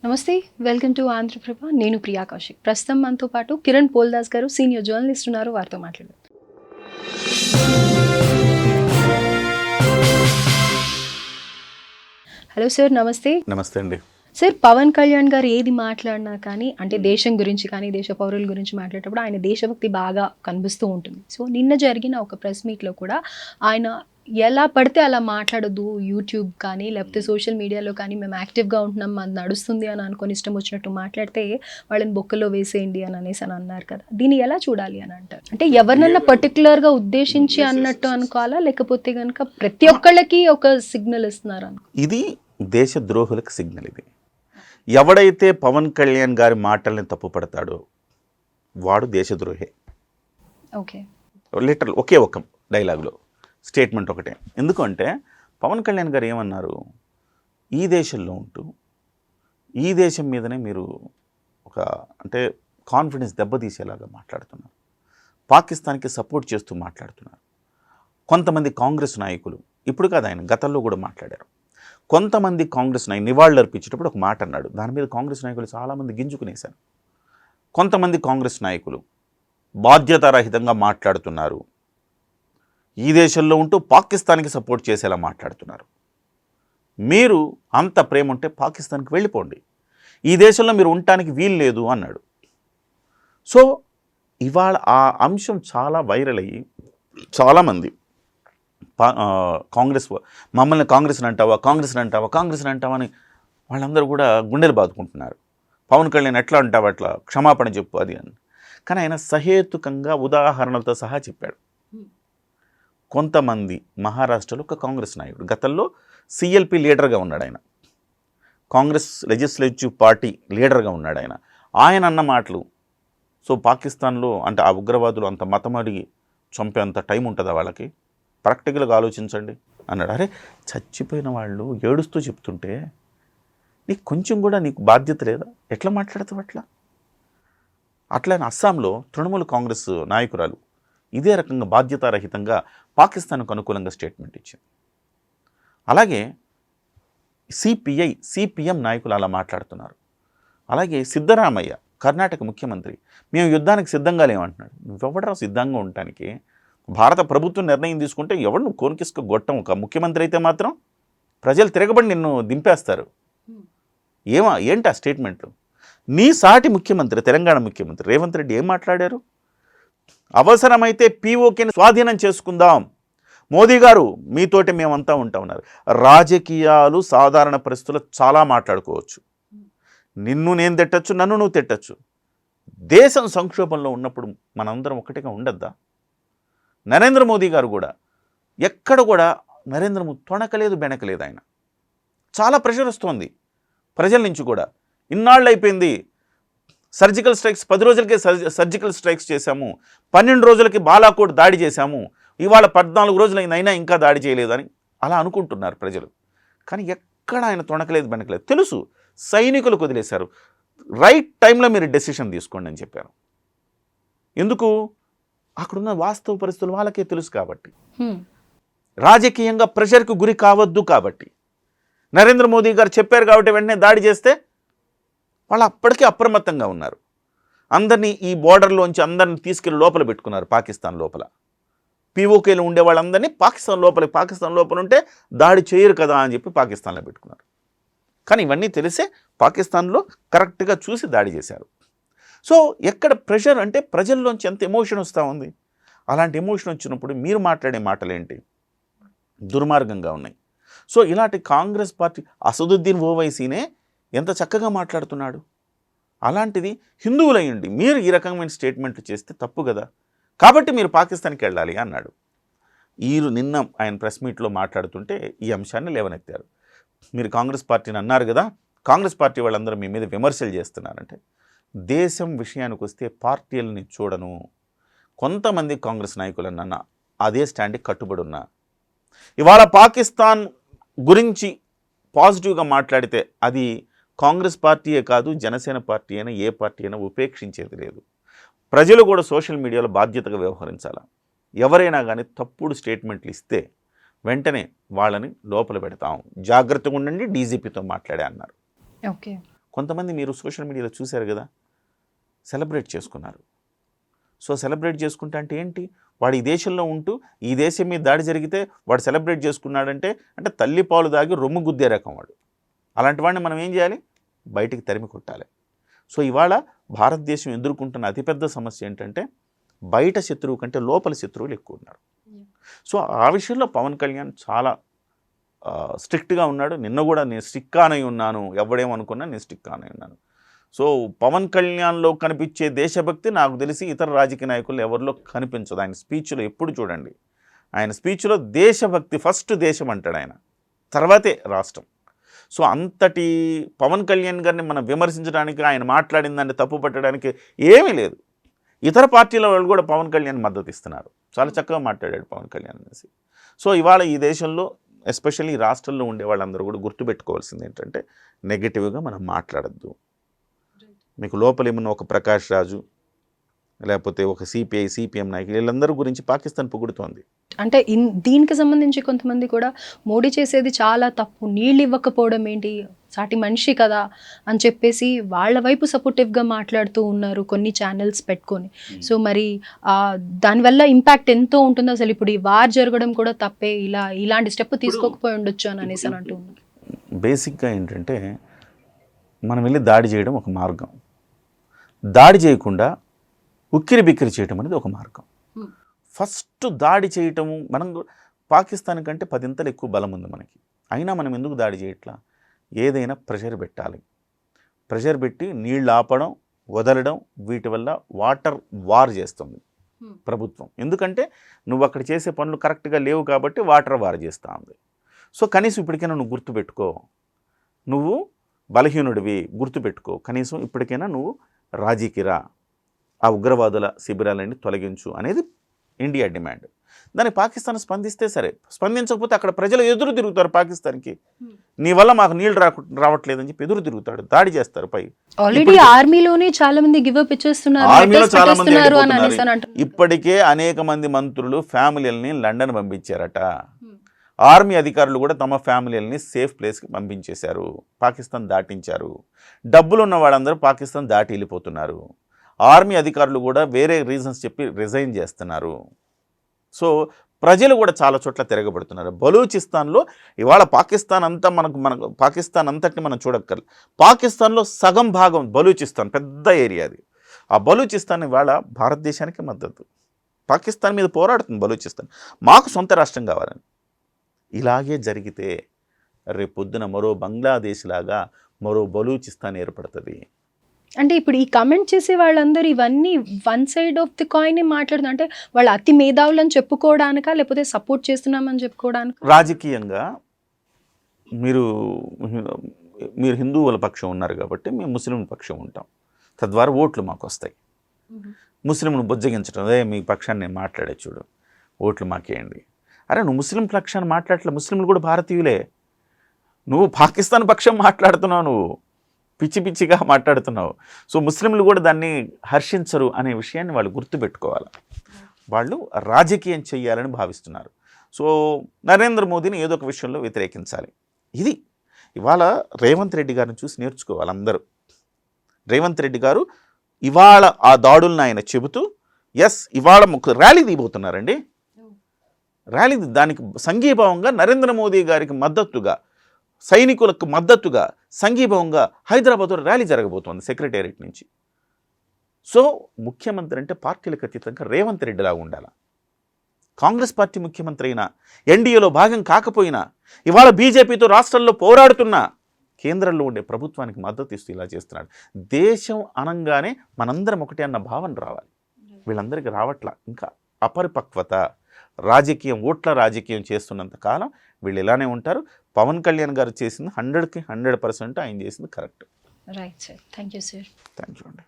నమస్తే, welcome to Andhraprabha. నేను ప్రియా కౌశిక్. ప్రస్తుతం మనతో పాటు కిరణ్ పోల్దాస్ గారు సీనియర్ జర్నలిస్ట్ ఉన్నారు. వారితో మాట్లాడదాం. హలో సార్, నమస్తే. నమస్తే అండి. సార్, పవన్ కళ్యాణ్ గారు ఏది మాట్లాడినా కానీ, అంటే దేశం గురించి కానీ, దేశ పౌరుల గురించి మాట్లాడేటప్పుడు ఆయన దేశభక్తి బాగా కనిపిస్తూ ఉంటుంది. సో నిన్న జరిగిన ఒక ప్రెస్ మీట్లో కూడా ఆయన ఎలా పడితే అలా మాట్లాడొద్దు, యూట్యూబ్ కానీ లేకపోతే సోషల్ మీడియాలో కానీ మేము యాక్టివ్గా ఉంటున్నాం, అది నడుస్తుంది అని అనుకొని ఇష్టం వచ్చినట్టు మాట్లాడితే వాళ్ళని బొక్కలో వేసేయండి అని అనేసి అని అన్నారు కదా. దీన్ని ఎలా చూడాలి అని అంటారు? అంటే ఎవరినన్నా పర్టికులర్గా ఉద్దేశించి అన్నట్టు అనుకోవాలా, లేకపోతే కనుక ప్రతి ఒక్కళ్ళకి ఒక సిగ్నల్ ఇస్తున్నారు అనుకో? ఇది దేశ ద్రోహులకు సిగ్నల్. ఇది ఎవడైతే పవన్ కళ్యాణ్ గారి మాటల్ని తప్పుపడతాడో వాడు దేశద్రోహే. ఓకే, లిటరల్ ఒకే ఒక డైలాగ్లో స్టేట్మెంట్ ఒకటే. ఎందుకంటే పవన్ కళ్యాణ్ గారు ఏమన్నారు, ఈ దేశంలో ఉంటూ ఈ దేశం మీదనే మీరు ఒక అంటే కాన్ఫిడెన్స్ దెబ్బతీసేలాగా మాట్లాడుతున్నారు, పాకిస్తాన్కి సపోర్ట్ చేస్తూ మాట్లాడుతున్నారు. కొంతమంది కాంగ్రెస్ నాయకులు, ఇప్పుడు కాదు ఆయన గతంలో కూడా మాట్లాడారు, కొంతమంది కాంగ్రెస్ నాయకులు నివాళులు అర్పించేటప్పుడు ఒక మాట అన్నాడు, దాని మీద కాంగ్రెస్ నాయకులు చాలామంది గింజుకునేశారు. కొంతమంది కాంగ్రెస్ నాయకులు బాధ్యతారహితంగా మాట్లాడుతున్నారు, ఈ దేశంలో ఉంటూ పాకిస్తాన్కి సపోర్ట్ చేసేలా మాట్లాడుతున్నారు. మీరు అంత ప్రేమ ఉంటే పాకిస్తాన్కి వెళ్ళిపోండి, ఈ దేశంలో మీరు ఉండటానికి వీలు లేదు అన్నాడు. సో ఇవాళ ఆ అంశం చాలా వైరల్ అయ్యి చాలామంది కాంగ్రెస్ మమ్మల్ని కాంగ్రెస్ని అంటావా, కాంగ్రెస్ని అంటావా, కాంగ్రెస్ని అంటావా అని వాళ్ళందరూ కూడా గుండెలు బాదుకుంటున్నారు. పవన్ కళ్యాణ్ ఎట్లా అంటావా, అట్లా క్షమాపణ చెప్పు అది అని. కానీ ఆయన సహేతుకంగా ఉదాహరణలతో సహా చెప్పాడు. కొంతమంది మహారాష్ట్రలో ఒక కాంగ్రెస్ నాయకుడు గతంలో సిఎల్పి లీడర్గా ఉన్నాడు, ఆయన కాంగ్రెస్ లెజిస్లేటివ్ పార్టీ లీడర్గా ఉన్నాడు. ఆయన అన్న మాటలు, సో పాకిస్తాన్లో అంటే ఆ ఉగ్రవాదులు అంత మతమడిగి చంపేంత టైం ఉంటుందా వాళ్ళకి, ప్రాక్టికల్గా ఆలోచించండి అన్నాడు. అరే చచ్చిపోయిన వాళ్ళు ఏడుస్తూ చెప్తుంటే నీకు కొంచెం కూడా నీకు బాధ్యత లేదా, ఎట్లా మాట్లాడతావు అట్లా? అట్లనే అస్సాంలో తృణమూల్ కాంగ్రెస్ నాయకురాలు ఇదే రకంగా బాధ్యతారహితంగా పాకిస్తాన్కు అనుకూలంగా స్టేట్మెంట్ ఇచ్చింది. అలాగే సిపిఎం నాయకులు అలా మాట్లాడుతున్నారు. అలాగే సిద్ధరామయ్య కర్ణాటక ముఖ్యమంత్రి, మేము యుద్ధానికి సిద్ధంగా లేమంటున్నాడు. నువ్వెవడరా సిద్ధంగా ఉండటానికి? భారత ప్రభుత్వం నిర్ణయం తీసుకుంటే ఎవడు నువ్వు కోనికిసుక గొట్టం. ఒక ముఖ్యమంత్రి అయితే మాత్రం ప్రజలు తిరగబడి నిన్ను దింపేస్తారు. ఏంటి ఆ స్టేట్మెంట్లు? నీ సాటి ముఖ్యమంత్రి తెలంగాణ ముఖ్యమంత్రి రేవంత్ రెడ్డి ఏం మాట్లాడారు? అవసరమైతే పీఓకేని స్వాధీనం చేసుకుందాం, మోదీ గారు మీతోటి మేమంతా ఉంటా ఉన్నారు. రాజకీయాలు సాధారణ పరిస్థితుల్లో చాలా మాట్లాడుకోవచ్చు, నిన్ను నేను తిట్టచ్చు, నన్ను నువ్వు తిట్టచ్చు. దేశం సంక్షోభంలో ఉన్నప్పుడు మనందరం ఒకటిగా ఉండద్దా? నరేంద్ర మోదీ గారు కూడా ఎక్కడ కూడా నరేంద్ర మోదీ తొణకలేదు బెనకలేదు. ఆయన చాలా ప్రెషర్ వస్తుంది ప్రజల నుంచి కూడా. ఇన్నాళ్ళు అయిపోయింది, సర్జికల్ స్ట్రైక్స్ 10 రోజులకే సర్జికల్ స్ట్రైక్స్ చేశాము, 12 రోజులకి బాలాకోట్ దాడి చేశాము, ఇవాళ 14 రోజులైంది అయినా ఇంకా దాడి చేయలేదని అలా అనుకుంటున్నారు ప్రజలు. కానీ ఎక్కడ ఆయన తొణకలేదు బెనకలేదు. తెలుసు, సైనికులకు వదిలేశారు. రైట్ టైంలో మీరు డెసిషన్ తీసుకోండి అని చెప్పారు. ఎందుకు? అక్కడున్న వాస్తవ పరిస్థితులు వాళ్ళకే తెలుసు కాబట్టి, రాజకీయంగా ప్రెషర్కు గురి కావద్దు కాబట్టి. నరేంద్ర మోదీ గారు చెప్పారు కాబట్టి వెంటనే దాడి చేస్తే వాళ్ళు అప్పటికే అప్రమత్తంగా ఉన్నారు. అందరినీ ఈ బోర్డర్లోంచి అందరిని తీసుకెళ్ళి లోపల పెట్టుకున్నారు. పాకిస్తాన్ లోపల పీఓకేలు ఉండే వాళ్ళందరినీ పాకిస్తాన్ లోపల ఉంటే దాడి చేయరు కదా అని చెప్పి పాకిస్తాన్లో పెట్టుకున్నారు. కానీ ఇవన్నీ తెలిసే పాకిస్తాన్లో కరెక్ట్గా చూసి దాడి చేశారు. సో ఎక్కడ ప్రెషర్ అంటే ప్రజల్లోంచి ఎంత ఎమోషన్ వస్తూ ఉంది. అలాంటి ఎమోషన్ వచ్చినప్పుడు మీరు మాట్లాడే మాటలు ఏంటి, దుర్మార్గంగా ఉన్నాయి. సో ఇలాంటి కాంగ్రెస్ పార్టీ అసదుద్దీన్ ఓవైసీనే ఎంత చక్కగా మాట్లాడుతున్నాడు. అలాంటిది హిందువులయ్యండి మీరు ఈ రకమైన స్టేట్మెంట్లు చేస్తే తప్పు కదా, కాబట్టి మీరు పాకిస్తాన్కి వెళ్ళాలి అన్నాడు. నిన్న ఆయన ప్రెస్ మీట్లో మాట్లాడుతుంటే ఈ అంశాన్ని లేవనెత్తారు. మీరు కాంగ్రెస్ పార్టీని అన్నారు కదా, కాంగ్రెస్ పార్టీ వాళ్ళందరూ మీ మీద విమర్శలు చేస్తున్నారంటే, దేశం విషయానికి వస్తే పార్టీలని చూడను. కొంతమంది కాంగ్రెస్ నాయకులన్న అదే స్టాండ్కి కట్టుబడి ఉన్నా. ఇవాళ పాకిస్తాన్ గురించి పాజిటివ్గా మాట్లాడితే అది కాంగ్రెస్ పార్టీయే కాదు, జనసేన పార్టీ అయినా ఏ పార్టీ అయినా ఉపేక్షించేది లేదు. ప్రజలు కూడా సోషల్ మీడియాలో బాధ్యతగా వ్యవహరించాలి. ఎవరైనా కానీ తప్పుడు స్టేట్మెంట్లు ఇస్తే వెంటనే వాళ్ళని లోపల పెడతాం, జాగ్రత్తగా ఉండండి, డీజీపీతో మాట్లాడే అన్నారు. ఓకే, కొంతమంది మీరు సోషల్ మీడియాలో చూశారు కదా, సెలబ్రేట్ చేసుకున్నారు. సో సెలబ్రేట్ చేసుకుంటా అంటే ఏంటి, వాడు ఈ దేశంలో ఉంటూ ఈ దేశం మీద దాడి జరిగితే వాడు సెలబ్రేట్ చేసుకున్నాడంటే అంటే తల్లి పాలు దాగి రొమ్ము గుద్దే రకం వాడు. అలాంటి వాడిని మనం ఏం చేయాలి, బయటికి తరిమి కొట్టాలి. సో ఇవాళ భారతదేశం ఎదుర్కొంటున్న అతిపెద్ద సమస్య ఏంటంటే బయట శత్రువు కంటే లోపల శత్రువులు ఎక్కువ ఉన్నారు. సో ఆ విషయంలో పవన్ కళ్యాణ్ చాలా స్ట్రిక్ట్గా ఉన్నాడు. నిన్న కూడా నేను స్ట్రిక్ ఆనై ఉన్నాను, ఎవడేమనుకున్నా నేను స్ట్రిక్ ఆనై ఉన్నాను. సో పవన్ కళ్యాణ్లో కనిపించే దేశభక్తి నాకు తెలిసి ఇతర రాజకీయ నాయకులు ఎవరిలో కనిపించదు. ఆయన స్పీచ్లో ఎప్పుడు చూడండి, ఆయన స్పీచ్లో దేశభక్తి ఫస్ట్ దేశం అంటాడు ఆయన, తర్వాతే రాష్ట్రం. సో అంతటి పవన్ కళ్యాణ్ గారిని మనం విమర్శించడానికి, ఆయన మాట్లాడిన దాన్ని తప్పు పట్టడానికి ఏమీ లేదు. ఇతర పార్టీల వాళ్ళు కూడా పవన్ కళ్యాణ్ మద్దతు ఇస్తున్నారు. చాలా చక్కగా మాట్లాడాడు పవన్ కళ్యాణ్ అనేసి. సో ఇవాళ ఈ దేశంలో ఎస్పెషల్లీ ఈ రాష్ట్రంలో ఉండే వాళ్ళందరూ కూడా గుర్తుపెట్టుకోవాల్సింది ఏంటంటే నెగిటివ్గా మనం మాట్లాడద్దు. మీకు లోపల ఏమన్నా ఒక ప్రకాష్ రాజు లేకపోతే ఒక సిపిఐ సిపిఎం నాయకులు వీళ్ళందరూ గురించి పాకిస్తాన్ పొగుడుతోంది. అంటే దీనికి సంబంధించి కొంతమంది కూడా మోడీ చేసేది చాలా తప్పు, నీళ్ళు ఇవ్వకపోవడం ఏంటి, సాటి మనిషి కదా అని చెప్పేసి వాళ్ళ వైపు సపోర్టివ్గా మాట్లాడుతూ ఉన్నారు కొన్ని ఛానల్స్ పెట్టుకొని. సో మరి దానివల్ల ఇంపాక్ట్ ఎంతో ఉంటుంది. అసలు ఇప్పుడు ఈ వార్ జరగడం కూడా తప్పే, ఇలాంటి స్టెప్ తీసుకోకపోయి ఉండొచ్చు అని అనేసి అని అంటూ ఉన్నారు. బేసిక్గా ఏంటంటే మనం వెళ్ళి దాడి చేయడం ఒక మార్గం, దాడి చేయకుండా ఉక్కిరి బిక్కిరి చేయటం అనేది ఒక మార్గం. ఫస్ట్ దాడి చేయటము, మనం పాకిస్తాన్ కంటే 10 ఇంతలు ఎక్కువ బలం ఉంది మనకి, అయినా మనం ఎందుకు దాడి చేయట్లా? ఏదైనా ప్రెషర్ పెట్టాలి. ప్రెషర్ పెట్టి నీళ్ళు ఆపడం వదలడం, వీటి వల్ల వాటర్ వార్ చేస్తుంది ప్రభుత్వం. ఎందుకంటే నువ్వు అక్కడ చేసే పనులు కరెక్ట్గా లేవు కాబట్టి వాటర్ వార్ చేస్తూ ఉంది. సో కనీసం ఇప్పటికైనా నువ్వు గుర్తుపెట్టుకో, నువ్వు బలహీనుడివి, గుర్తుపెట్టుకో. కనీసం ఇప్పటికైనా నువ్వు రాజీకి రా, ఆ ఉగ్రవాదుల శిబిరాలన్నీ తొలగించు అనేది ఇండియా డిమాండ్. దానికి పాకిస్తాన్ స్పందిస్తే సరే, స్పందించకపోతే అక్కడ ప్రజలు ఎదురు తిరుగుతారు పాకిస్తాన్కి. నీ వల్ల మాకు నీళ్ళు రావట్లేదని చెప్పి ఎదురు తిరుగుతాడు, దాడి చేస్తారు. పై ఆల్రెడీ ఆర్మీలోనే చాలా మంది గివ్ అప్ ఇచ్చేస్తున్నారు, ఆర్మీలో చాలా మంది ఇప్పటికే అనేక మంది మంత్రులు ఫ్యామిలీలని లండన్ పంపించారట. ఆర్మీ అధికారులు కూడా తమ ఫ్యామిలీలని సేఫ్ ప్లేస్కి పంపించేశారు, పాకిస్తాన్ దాటించారు. డబ్బులు ఉన్న వాళ్ళందరూ పాకిస్తాన్ దాటి వెళ్ళిపోతున్నారు. ఆర్మీ అధికారులు కూడా వేరే రీజన్స్ చెప్పి రిజైన్ చేస్తున్నారు. సో ప్రజలు కూడా చాలా చోట్ల తిరగబడుతున్నారు. బలూచిస్తాన్లో ఇవాళ పాకిస్తాన్ అంతా మనకు పాకిస్తాన్ అంతటిని మనం చూడక్కర్లేదు. పాకిస్తాన్లో సగం భాగం బలూచిస్తాన్, పెద్ద ఏరియా అది. ఆ బలూచిస్తాన్ ఇవాళ భారతదేశానికి మద్దతు, పాకిస్తాన్ మీద పోరాడుతుంది బలూచిస్తాన్, మాకు సొంత రాష్ట్రం కావాలని. ఇలాగే జరిగితే రేపొద్దున మరో బంగ్లాదేశ్ లాగా మరో బలూచిస్తాన్ ఏర్పడుతుంది. అంటే ఇప్పుడు ఈ కమెంట్ చేసే వాళ్ళందరూ ఇవన్నీ one side of the coin మాట్లాడుతున్నారు. అంటే వాళ్ళు అతి మేధావులని చెప్పుకోవడానికా, లేకపోతే సపోర్ట్ చేస్తున్నామని చెప్పుకోవడానికి? రాజకీయంగా మీరు హిందువుల పక్షం ఉన్నారు కాబట్టి మేము ముస్లిం పక్షం ఉంటాం, తద్వారా ఓట్లు మాకు వస్తాయి. ముస్లింను బుజ్జగించడం, అదే మీ పక్షాన్ని నేను మాట్లాడే చూడు, ఓట్లు మాకేయండి. అరే నువ్వు ముస్లిం పక్షాన్ని మాట్లాడలే, ముస్లింలు కూడా భారతీయులే. నువ్వు పాకిస్తాన్ పక్షం మాట్లాడుతున్నావు, నువ్వు పిచ్చి పిచ్చిగా మాట్లాడుతున్నావు. సో ముస్లింలు కూడా దాన్ని హర్షించరు అనే విషయాన్ని వాళ్ళు గుర్తుపెట్టుకోవాలి. వాళ్ళు రాజకీయం చేయాలని భావిస్తున్నారు. సో నరేంద్ర మోదీని ఏదో ఒక విషయంలో వ్యతిరేకించాలి. ఇది ఇవాళ రేవంత్ రెడ్డి గారిని చూసి నేర్చుకోవాలి అందరూ. రేవంత్ రెడ్డి గారు ఇవాళ ఆ దాడులను ఆయన చెబుతూ ఇవాళ ర్యాలీ తీయబోతున్నారండి. ర్యాలీ, దానికి సంఘీభావంగా నరేంద్ర మోదీ గారికి మద్దతుగా, సైనికులకు మద్దతుగా సంఘీభావంగా హైదరాబాద్లో ర్యాలీ జరగబోతోంది సెక్రటేరియట్ నుంచి. సో ముఖ్యమంత్రి అంటే పార్టీలకు అతీతంగా రేవంత్ రెడ్డిలాగా ఉండాలి. కాంగ్రెస్ పార్టీ ముఖ్యమంత్రి అయినా, ఎన్డీఏలో భాగం కాకపోయినా, ఇవాళ బీజేపీతో రాష్ట్రంలో పోరాడుతున్నా, కేంద్రంలో ఉండే ప్రభుత్వానికి మద్దతు ఇస్తూ ఇలా చేస్తున్నాడు. దేశం అనంగానే మనందరం ఒకటే అన్న భావన రావాలి. వీళ్ళందరికీ రావట్లా. ఇంకా అపరిపక్వత, రాజకీయం, ఓట్ల రాజకీయం చేస్తున్నంత కాలం వీళ్ళు ఇలానే ఉంటారు. పవన్ కళ్యాణ్ గారు చేసింది 100% ఆయన చేసింది correct. Right sir, thank you sir. Thank you అండి.